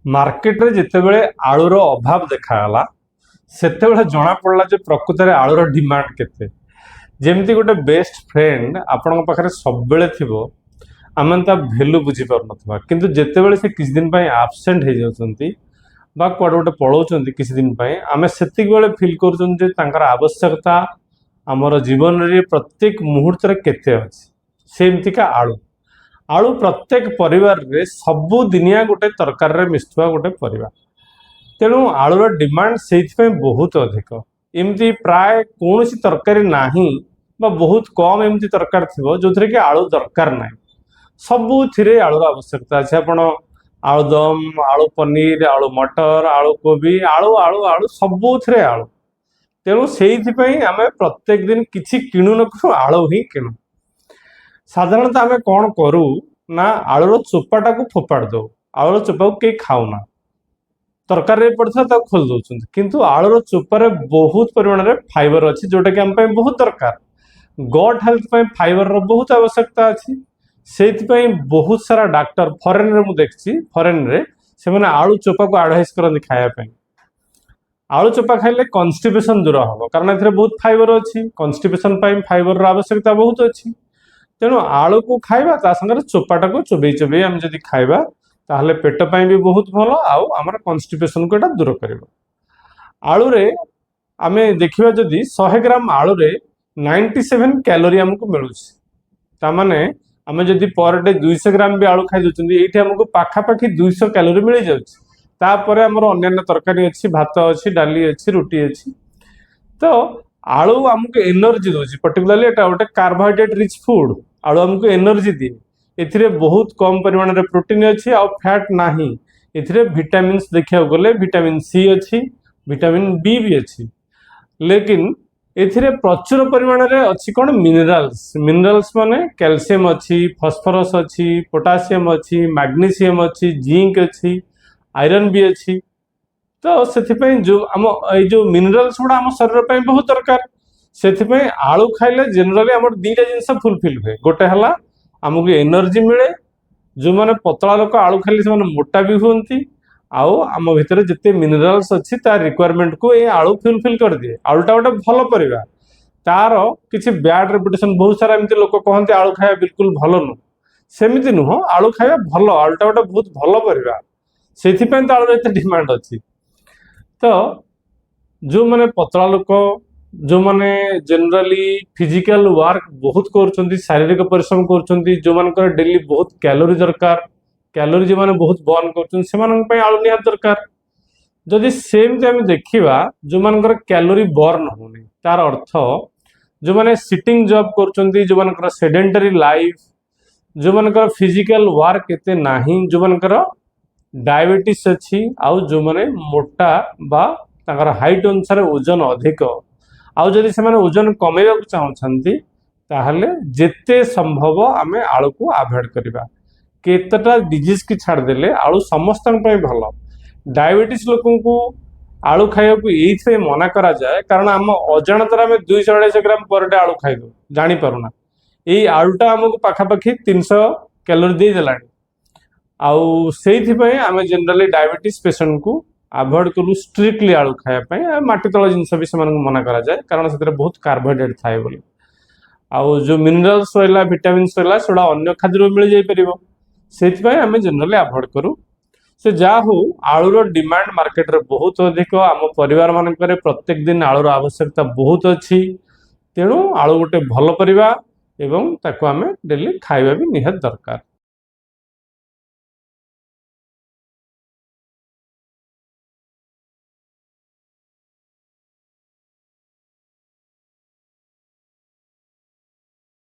Market रे जितेबेले आलूर अभाव देखागला सेतेबेले जना पड़ला जे प्रकृत में आलूर डिमांड केते। जेमती गोटे बेस्ट फ्रेंड आपण पाखे सब बेले थिबो आम ता भैल्यू बुझी पार नथबा, किंतु जेतेबेले से किछि दिन पई एब्सेंट हो जाउछंती बा कुआडे गोटे पळौछंती किछि दिन पई आमे सेतिक बेले फील करूछन जे तांकर आवश्यकता हमर जीवन रे प्रत्येक मुहूर्त रे केते अछि। सेमती का आलू आलू प्रत्येक परिवार रे सबु दिनिया गोटे तरकारी रे मिसुवा गोटे परिवार, तेणु आलूर डिमांड से बहुत अधिक। एमती प्राय कौन सी तरकारी नाही बा बहुत कम एमती तरकारी थी जो थे कि आलू दरकार ना, सबुथिरे आलूर आवश्यकता अच्छे। आपण आलूदम, आलू पनीर, आलू मटर, आलू कोबी, आलू आलू आलू सबुथिरे आलू। तेणु से आम प्रत्येक दिन किसी किणु न करूँ आलू ही किणु। साधारणतः आम कौन करूँ ना आलूर चोपाटा को फोपाड़ दो, आलूर चोपा को कहीं खाऊना, तरकारी पड़ता खोल दौरान, किंतु आलूर चोपारे बहुत परिमाण में फाइबर अच्छी जोटा कि आम बहुत दरकार। गट हेल्थ फाइबर बहुत आवश्यकता अच्छी, से बहुत सारा डाक्टर फरेन रे मुझे देखी, फरेन रे से मैंने आलू चोपा को एडवाइस करते खायापी। आलू चोपा खाइले कन्स्टिपेशन दूर हम, कारण ए बहुत फाइबर अच्छी, कन्स्टिपेशन फाइबर आवश्यकता बहुत अच्छी। तेणु आलू को खाइबा ता संगे चोपाटा को चोबई चोबई आम जदि खाइबा ताहले पेट पाई भी बहुत भल, आउ आमर कन्स्टिपेशन को एटा दूर करिवो। आलू रे आमे देखिबा जदि 100 ग्राम आलू रे 97 कैलोरी हमको मिलुछि, ता माने आमे जदि पर डे 200 ग्राम भी आलू खाइ दउछन्ती एठी हमको पाखा पाखी 200 कैलोरी मिल जाउछि। तापर हमर अन्य तरकारी अछि, भात अछि, डाली अछि, रोटी अछि। तो आलू आमको एनर्जी दउछि, पर्टिकुलरली एटा गोटे कार्बोहाइड्रेट रिच फूड। आलू हमको एनर्जी दिए, एथिरे बहुत कम परिमाण रे प्रोटीन अछि आ फैट नाही। एथिरे विटामिन्स देखिया गले विटामिन सी अछि, विटामिन बी भी अछि, लेकिन एथिरे प्रचुर परिमाण रे अछि कोन मिनरल्स। मिनरल्स माने कैल्शियम अछि, फास्फोरस अछि, पोटासियम अछि, मैग्नीशियम अछि, जिंक अछि, आयरन भी अछि। तो से जो आम जो मिनरल्स गुड़ा आम शरीर पर बहुत दरकार। से आलू खाइले जनरली आम दीटा जिनस फुलफिल हुए, गोटे है आमको एनर्जी मिले, जो मैंने पतला लोक आलू खाइले से मोटा भी हुंती, आउ आम भितर जिते मिनरल्स अच्छी तार रिक्वायरमेंट को ये आलू फुलफिल कर दिए। आलूटा गोटे भल परिवा, तार किसी बैड रेपुटेशन बहुत सारा एमती लोक कहते आलू खाया बिल्कुल भल नुह, सेमती नुह। आलू खाया भल, आलूटा गोटे बहुत भल परिवा, से तो आलूर एत डिमांड अच्छी। तो जो मैंने पतला लोक, जो मैंने जनरली फिजिकल वर्क बहुत कर शारीरिक परिश्रम कर, जो मान डेली बहुत कैलोरी दरकार, कैलोरी जो मैंने बहुत बर्न कर आलू निहात दरकार। जदि सेमती आम देखा जो मान कैलोरी बर्न होनी, तार अर्थ जो मैंने सिटिंग जॉब कर, जो मान सेडेंटरी लाइफ, जो मान फिजिकल वर्क एते नाही, जो मान डायबिटीज अच्छी, आउ जो मैंने मोटा बा तांकर हाइट अनुसार ओजन अधिक, आउ जदि से माने ओजन कमेबा चाहछंती ताहले जेते संभव आमे आलू को अवॉइड करिबा। केतटा डिजीज की छाड़ देले आलू समस्त भल। डायबिटीज लोकन को आलू खाइबा को एइथे मना करा जाए, कारण आम अजाणतर आम 200-250 ग्राम पर डे आलू खाइदो, जानी पारुना एई आलूटा हमको पाखापाखी 300 कैलोरी दे देलानी। आउ से जनरली डायबिटीज पेशेंट को अवॉइड करूँ स्ट्रिक्टली आलू खायापी। माटी तल जिनस भी से मना करा जाए, कारण से बहुत कार्बोहाइड्रेट थाए बोली। आउ जो मिनरल्स रहा, विटामिन्स रहा, से अन्य खाद्य मिल जापर, से आम जनरली अवॉइड करूँ। से जहाँ हो आलूर डिमांड मार्केट रे बहुत अधिक, आम परिवार मानक प्रत्येक दिन आलूर आवश्यकता बहुत अच्छी। तेणु आलू गोटे भल परिवा एवं ताको आम डेली खाइबा भी निहात दरकार।